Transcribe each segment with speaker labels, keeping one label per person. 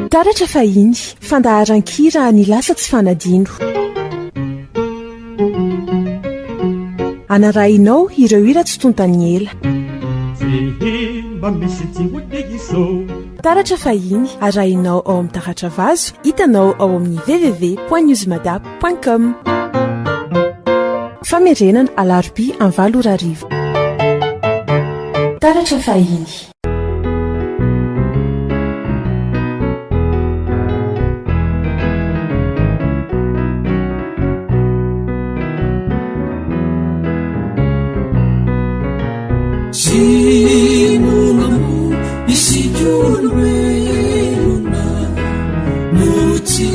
Speaker 1: taratra fahiny fandaharan-kira ny lasa tsy fanadino anarahinao ireo hira tsy tontany ela taratra fahiny arahinao ao amin'ny taratra vazo hitanao ao amin'ny www.newsmadap.com famerenana alarobia amin'ny 7 arivo taratra fahiny
Speaker 2: Sinungamu isikulweluna Nuti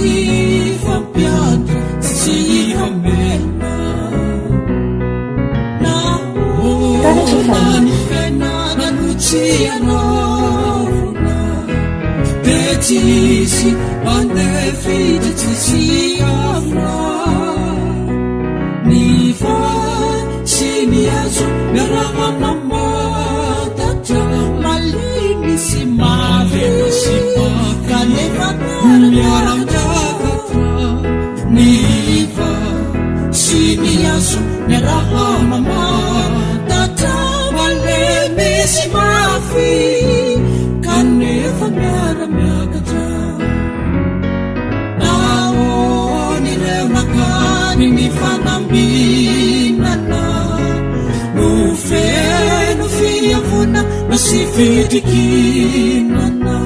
Speaker 2: fampianto sifamena Na manifena na nuti anafuna Betisi andefide tisiafna Nifa siniazo meramanama Niva siniasu nerahamama tata maleme simafi kanefa miara miakata naoni leo nakani nifanambinana nufe nufiavuna nasifitikinana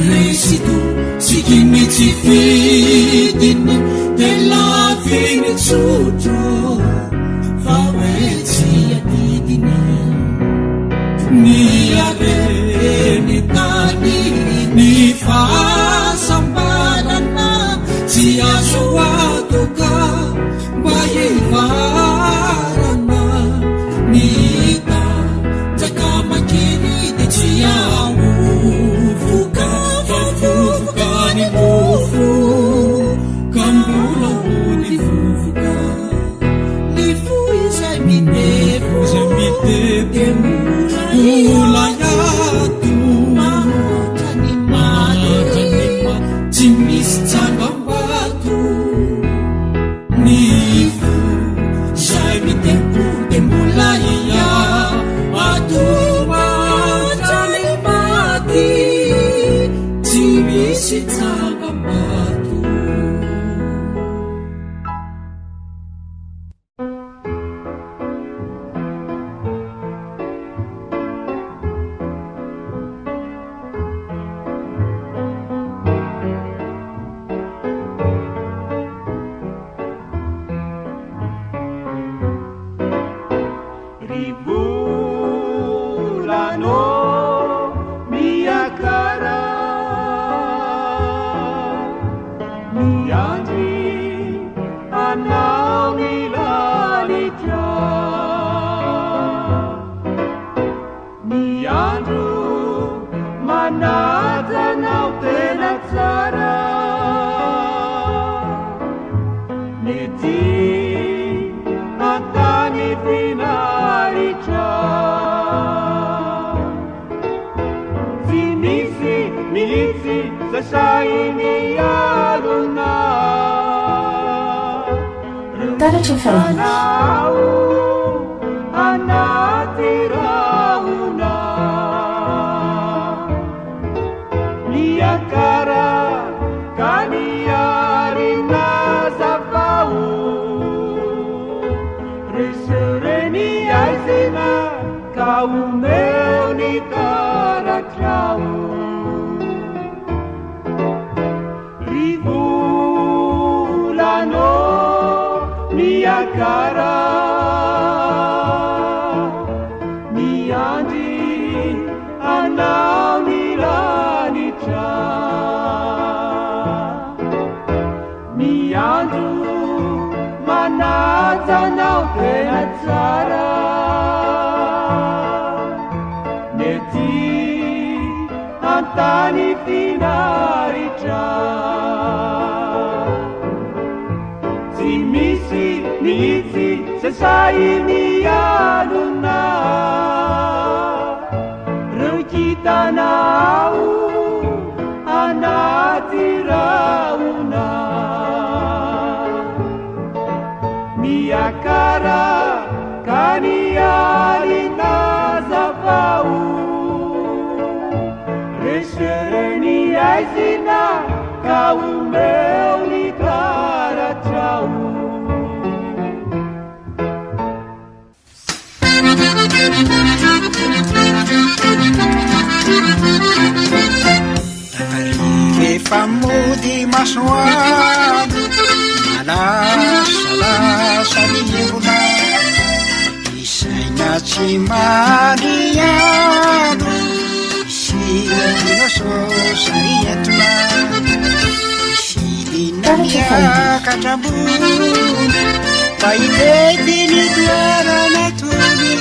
Speaker 2: Residu sikimiti fidini telafini tsutro faweti yadidini niyareni tani nifasambarana siasuwatuka bayivarana nita jakamakini dechiyawu Fufukani fufu Kambula uni fufuka Nifu izaminefu Mula yatu Mahotani Timis tagambatu Nifu Izaminefu Mula ya Atuma Tani mati Sitagamatu Ribulano miakara
Speaker 1: taratra fahiny
Speaker 2: anatirahuna liakara kaniarina zavau resereni aizena kaumeu ni karakrau rivulano miakara miandi anau nilanitra miandu manazanao tena tsara mety antany finaritra tsy misy nitsy sasainy alona reo kitanao tsara ka nialina zavao resereni aizina ka umeo ni karatrao
Speaker 3: famodi masoando malasalasa lievona isaina tsy mariano isinasosariatona isilina miakatrambony fa itetiny toerana tony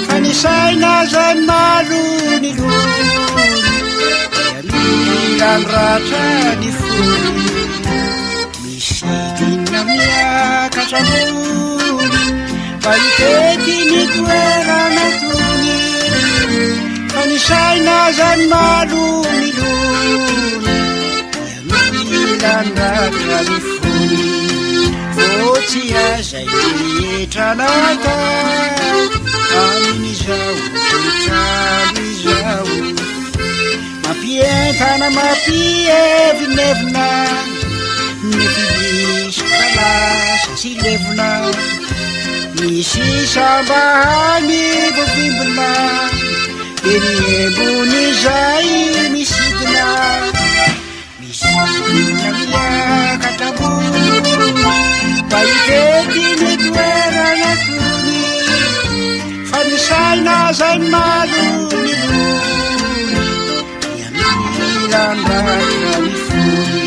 Speaker 3: fa nisaina zay malony lony ratra ny fony misidina miakatrambony fa itety ny toerana tony fa nisaina zany malony lony milandratra ny fony fotsy azay etranata amin'izao toetrano izao mapientana mapievinevina mifilisy kalasa sy levina misy sambahany vovimbina eny embony zay misidina misidina miakatrambony fa itety ny toerana tony fa misaina zay malony landratra ny fony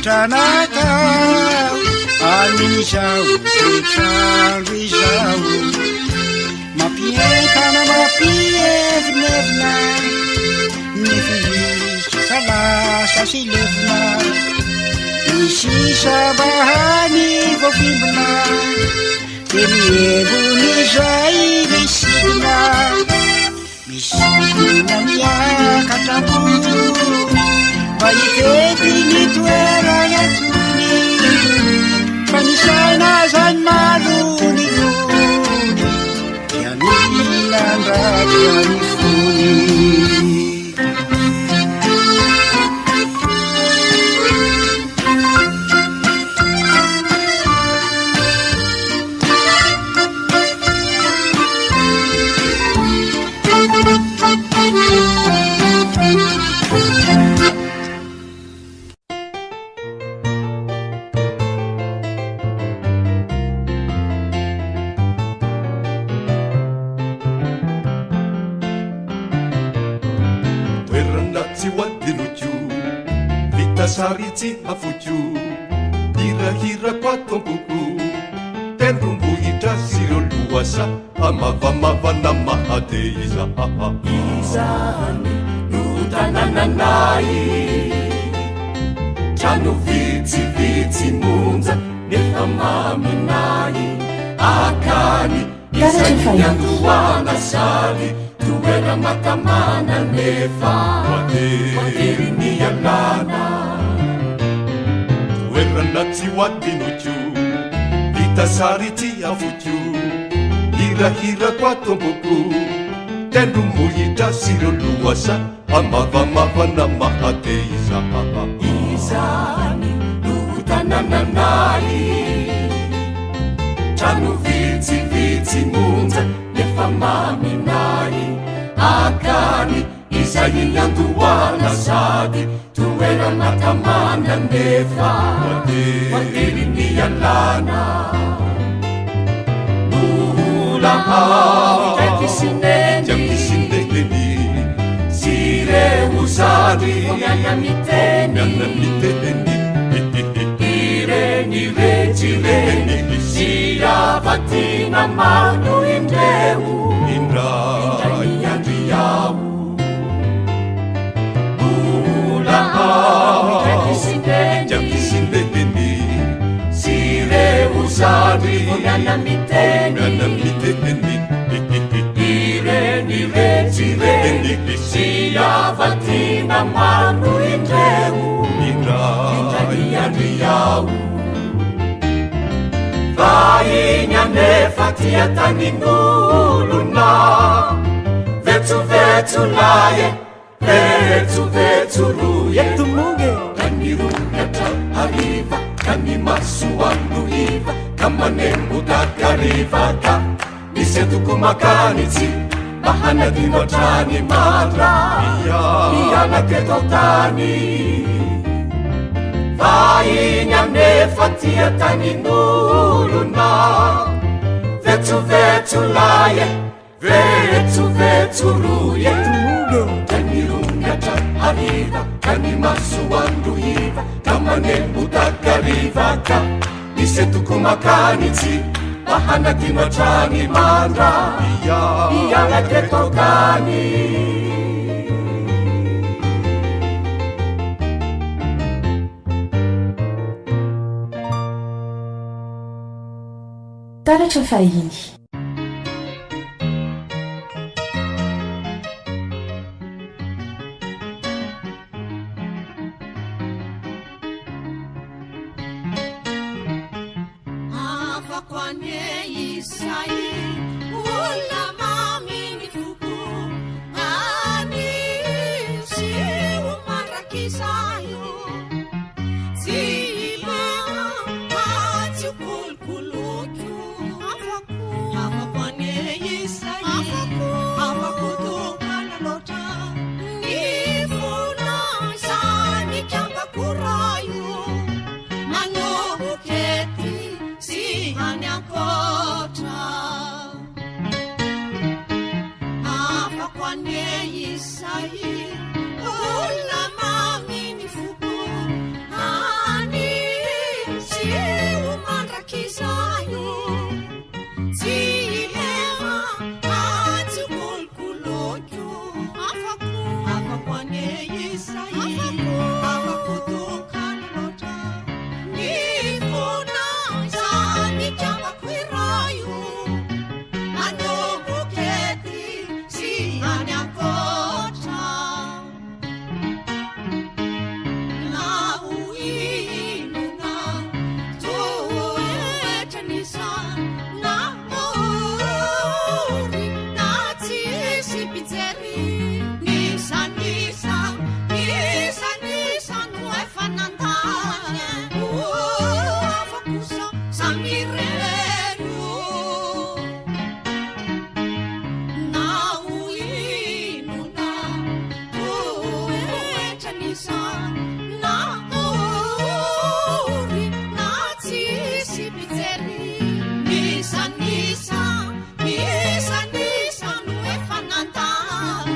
Speaker 3: tranata amin'izao toetrandro izao mapientana mapievinevina mifilisy kalasa sy levina misy sambahany vovimbina eny embony zay misidina misidina miakatrambony fa itety ny toerana tony fa nisaina zany malony lony dia milandratra ny fony
Speaker 4: saritsy afotio hirahirako atompoko tendrombohitra sireo loasa amavamavana mahate iza
Speaker 2: izany no tanànanay trano vitsivitsy monja nefa maminay akany izay andohana sary toera makamana nefa matery ny alana toerana tsy hoadinotio vita saritsy avotio hirahirako atomboko tendrombohitra sireo loasa amavamavana mahate iza izany no tanànanay trano vitsivitsy monja nefa maminay akany izay andohana sady toera makamana nefa matery ny alana nolaha jakisineny sireo usany miana miteny ireny retrireny sy avatina mano indreo indray andriao ola jakisindeny sy reo usany miana miteny ireny retrireny sy avatina mano indreo indray andriao fa igny anefa tia tanin'olona vetsovetso laye vetsovetso roye tomonge kanirongatra hariva kany masoando hiva ka manembo takarivaka misy atoko makanitsy mahanadinoatrany matra ianaketo tany fa igny anefa tia tanin'olona vetsovetso laye vetsovetso roye tanirongatra hariva kany masoando hiva ka manembo takarivaka misy atoko makanitsy mahanadinoatrany mandra ianaketo tany
Speaker 1: taratra fahiny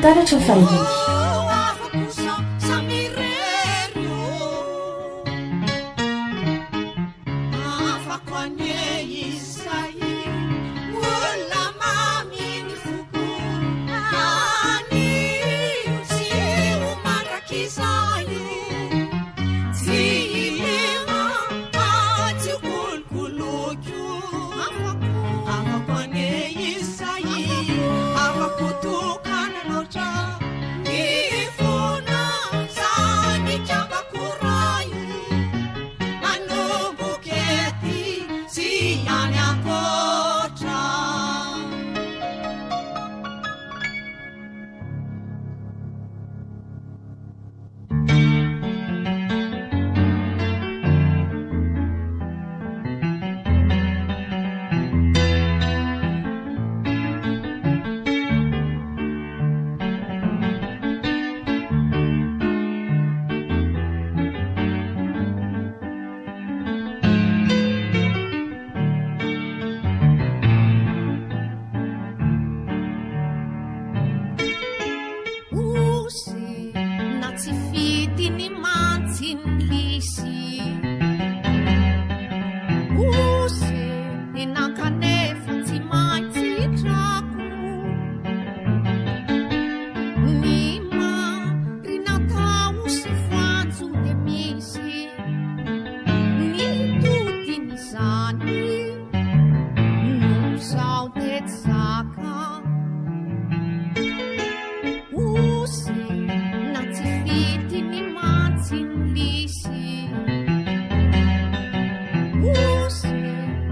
Speaker 1: taratra fahiny
Speaker 2: Yan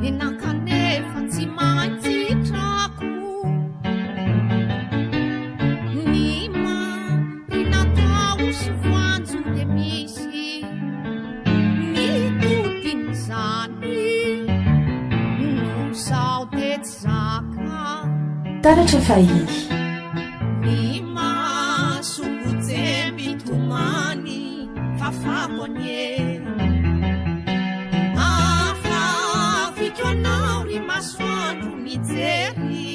Speaker 5: enakanefa tsy maintsy trako ny marinatao sy voanjo de misy mitodin'izany no sao de tsy zaka
Speaker 1: taratra fahiny
Speaker 5: ny masokojemby tomany fafako anye afafitoanao ry masoandro mijery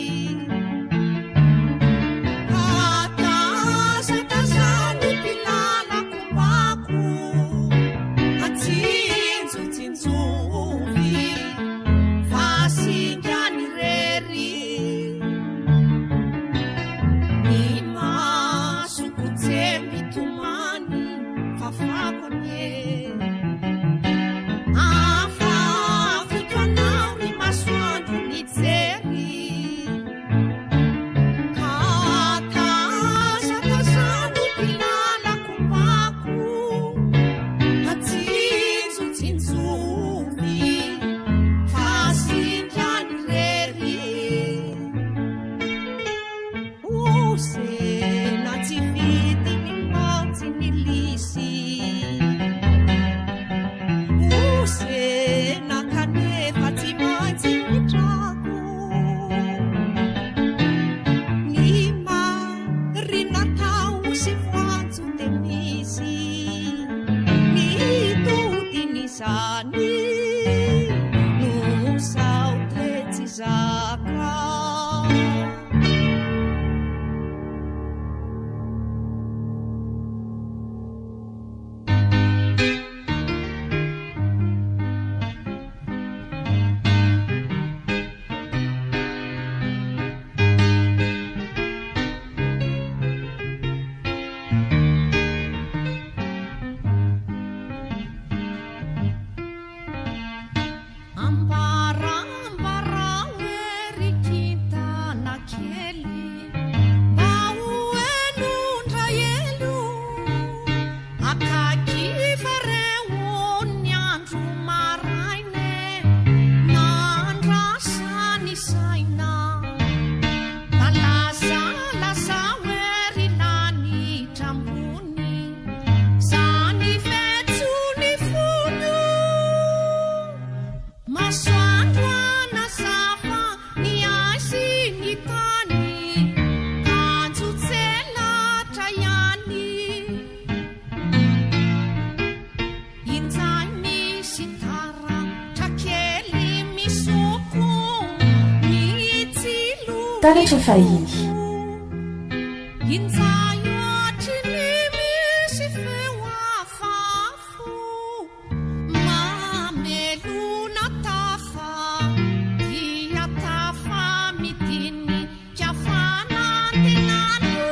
Speaker 5: atazatazano mpilalako atsinjotsinjovy fasingany rery ny masokojemby tomany fafako anye afafitoanao ry masoandro mijery katazatazano mpilalako mbako atsinjotsinjovy fasindrany rery osena tsy vity mimotsy ny lisy osena kanefa tsy maintsy mitrako ny marinatao sy voanjo de misy mitodin'izany no sao de tsy zaka ambarambara ery kintana kely mba hoenondra elo akakifareo ny andro maraine nandrasany saina talazalaza ery lany trambony zany fetsony fonyo masoandro anazafa ny asy ny tany kanjotselatra ihany injay misy taratra kely misoko ny tsilo
Speaker 1: taratra fahiny
Speaker 5: injay ohatriny misy feo afafo mamelona tafa dia tafa midiny kiafanantenano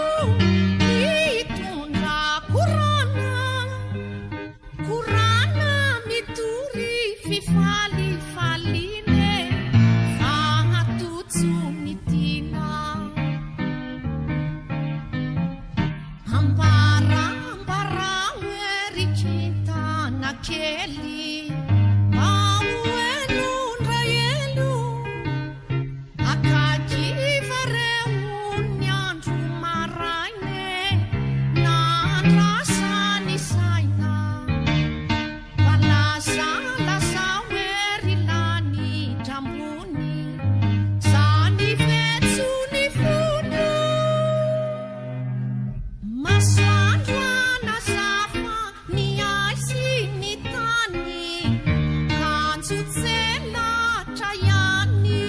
Speaker 5: mitondra korana mitory fifalifaline fahatotso mitina ambarambara ery kintana kely mba hoenondra elo akakifareo ny andro maraine nandrasany saina balazalaza ery lany trambony zany fetsony fonyo masoandro anazafa ny asy ny tany kanjotselatra ihany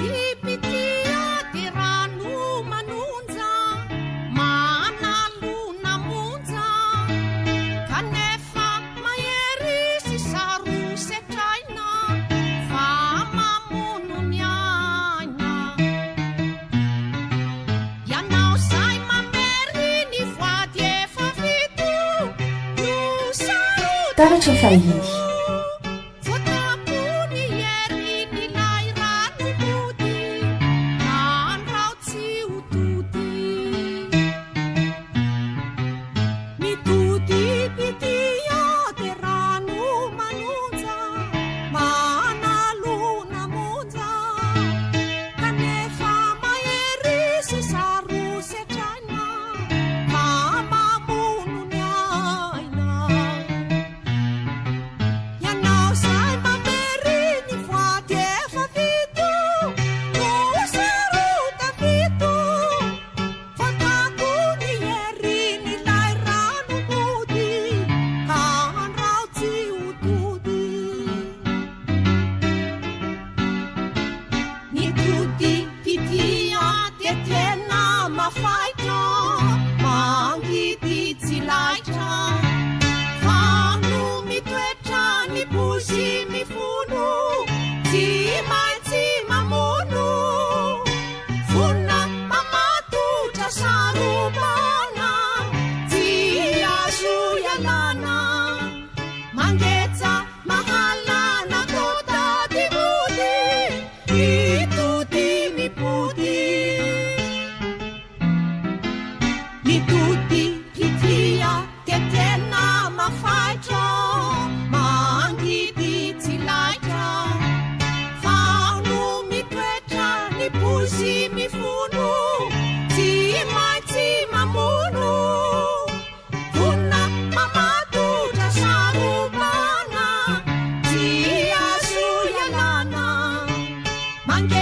Speaker 5: nitodipitia de rano manonja manalona monja kanefa mahery sy saro setraina fa mamono ny aina ianao zay mamery ny voady efa vito no saro
Speaker 1: taratra fahiny
Speaker 5: fotapony ery ny lay rano mody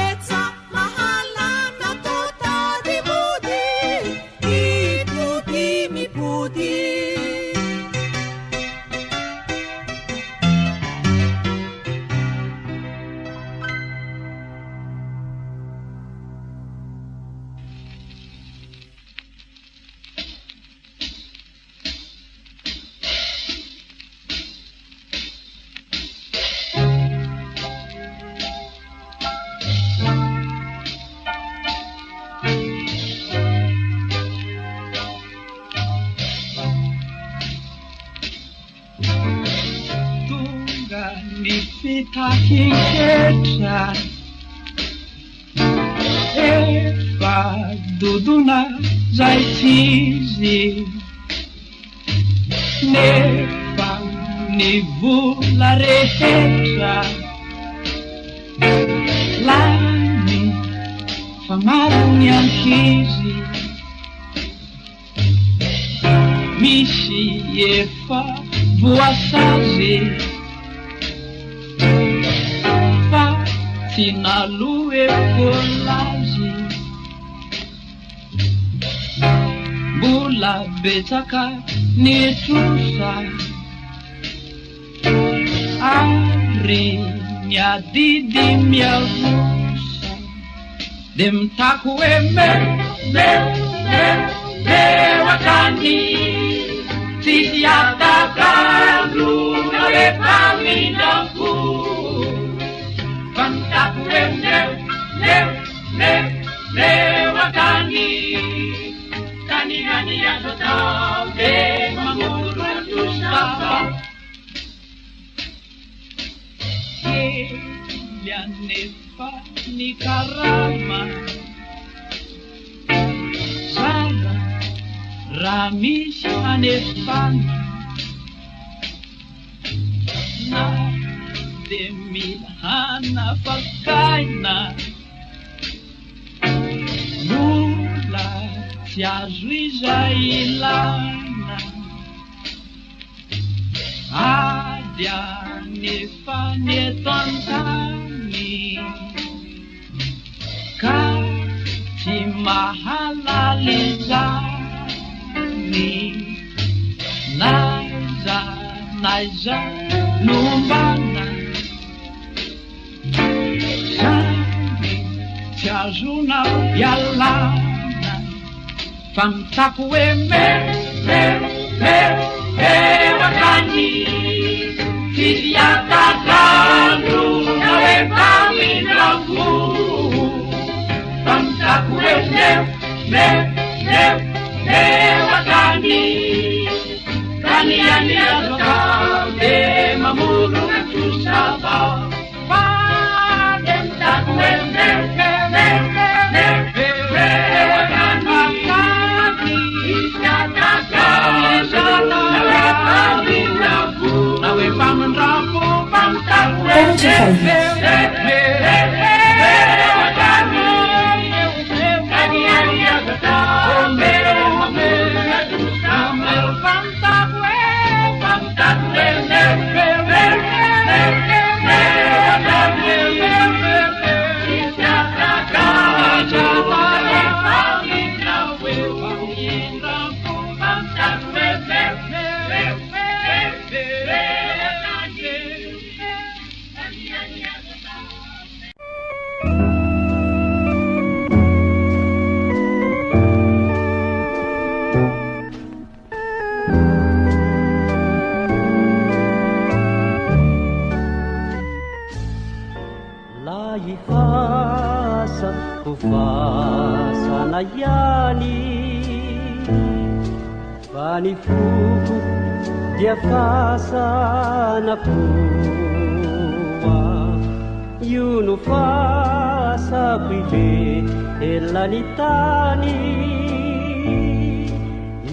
Speaker 5: betsa mahalana totadi budi ituti mipudi
Speaker 3: Takiketra efa dodona zay tizy nefa ny vola rehetra lany fa maro ny ankizy misy efa voasazy Sinaloe volazy mbola betsaka ny trosa ary miadidy miavosa de mitako hoe mewakany tsisy atakandrona rehefa minako Lewakani Kani azotau de mamuru tusaba Lianefa ni karama Sana Ramis anefana Na Demilhana fakaina Mula tiazo izay ilana Adia nefa ny eto an-tany Ka tsy mahalala izany Naiza nombana Tiazona yalana Famtaku mewakani Tiziata kandu nawe paminaku Famtaku mewakani Kani azotau de mamuru tusaba Famtaku
Speaker 6: Fasana yani Vani fuku dia fasana kuwa Yuno fasa prive elanitani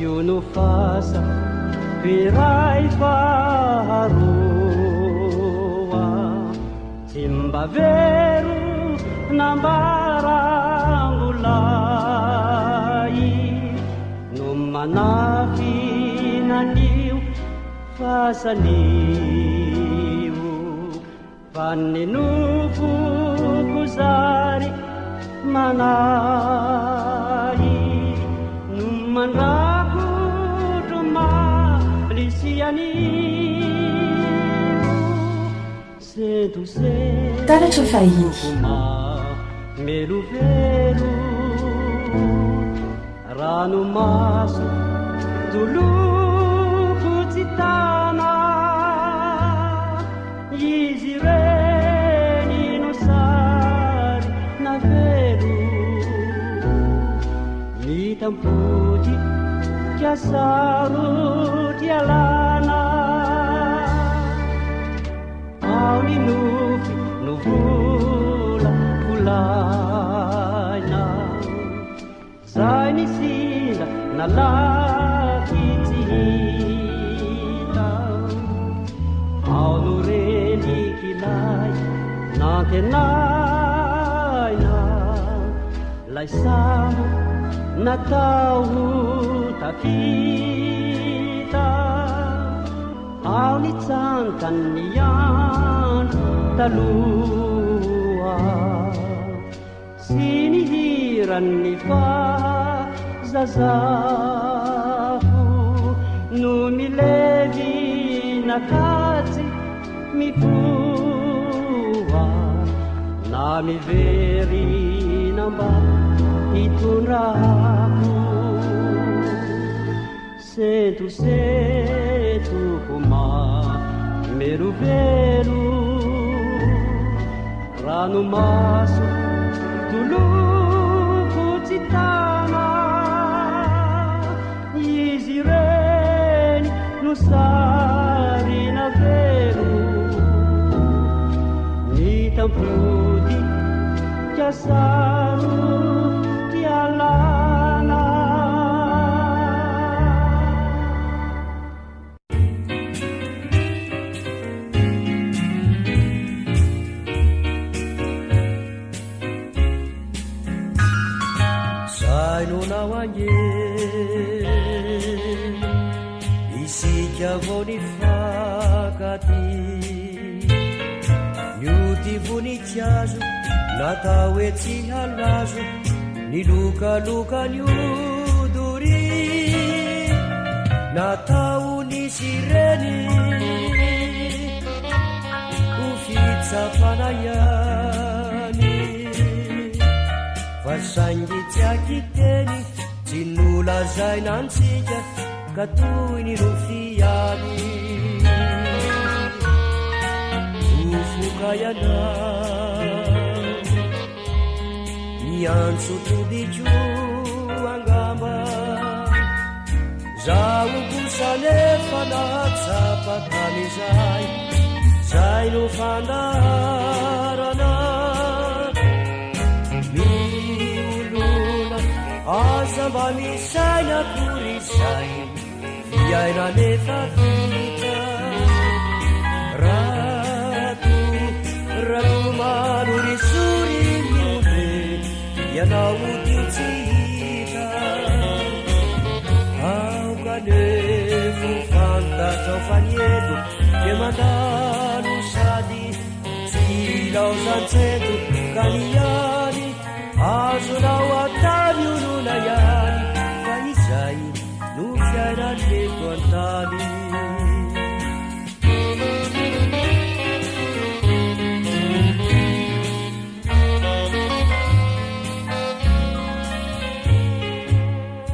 Speaker 6: Yuno fasa pirai faharua Simba veru nambarangulai no manafinaniu fasaniu panenufu zary manay no mandrakotro malisiany
Speaker 1: taratra fahiny
Speaker 6: melovelo ranomaso toloko tsy tana izy reny no sary navelo ny tampody kiasaro tialana ao ny nofy no vola volaina zay ny sinda nalaky tsy hita ao no reny kilay nantenaina lay samo natao takita ao ny tsantany andro taloha sy ny hiran'ny fazazafo no milevy nakatsy mipoa na mivery namba hitondrako setokoma merovero ranomaso toloko tsy tana izy reny no sary navelo ny tampody kiasaro tialana sainonao ange isika vao ny fakaty nioty voninkazo natao hoe tsy halazo ny lokaloka ny odory natao nisy reny ho fitsapana ihany fa saingy tsy akiteny tsy nolazainantsika ka toy ny rofiany ofokaiana miantso todiko angamba zaho kosanefa nahatsapa tamizay zay no fandarana miolona aza mba misaina korisay fiaina nefa vita ratomano risori miode ianao dio tsy hita aokanefo fantatrao fanieto de mandalo sady tsy ilao zantseto ka niany azonao atany olona ihany fa izay no fiainaneto antany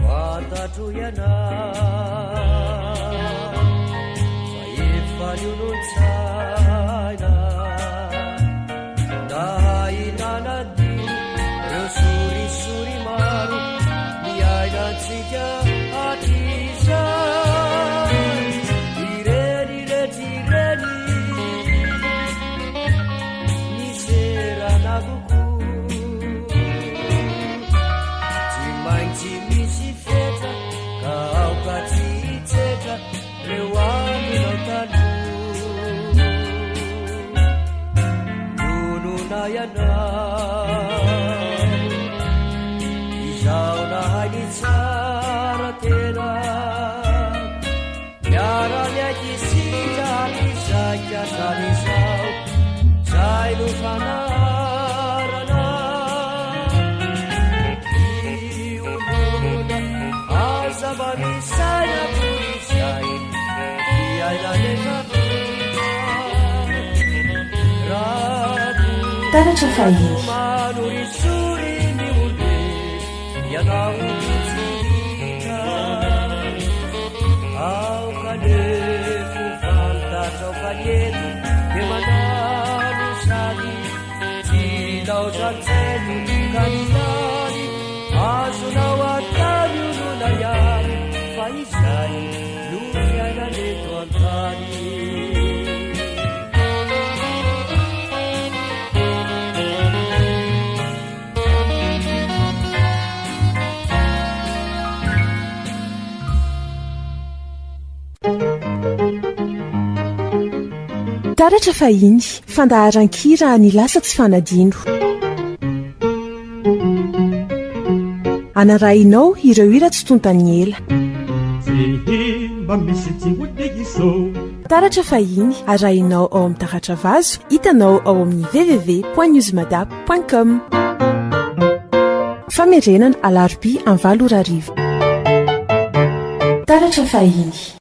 Speaker 6: fantatro iana fa efa niononsaina nahainanadio reo sorisori maro miainatsika atizay ireny retireny niseranagoko tsy maintsy misy fetra ka aoka tsy hitsetra reo aminao talo nonona ianao izao nahainitsay
Speaker 1: taratra fahiny
Speaker 6: manorisori ny olbe ianao tsiritra aokalefo fantatra aokalety de manano sady tilao zantseny kanilany azonao atany olona ihany fa izany no fiainaleto antany
Speaker 1: taratra fahiny fandaharan-kira ny lasa tsy fanadino anarahinao ireo hira tsy tontany ela taratra fahiny arahinao ao amin'ny taratra vazo hitanao ao amin'ny www.newsmadap.com famerenana alarobia am 7 taratra fahiny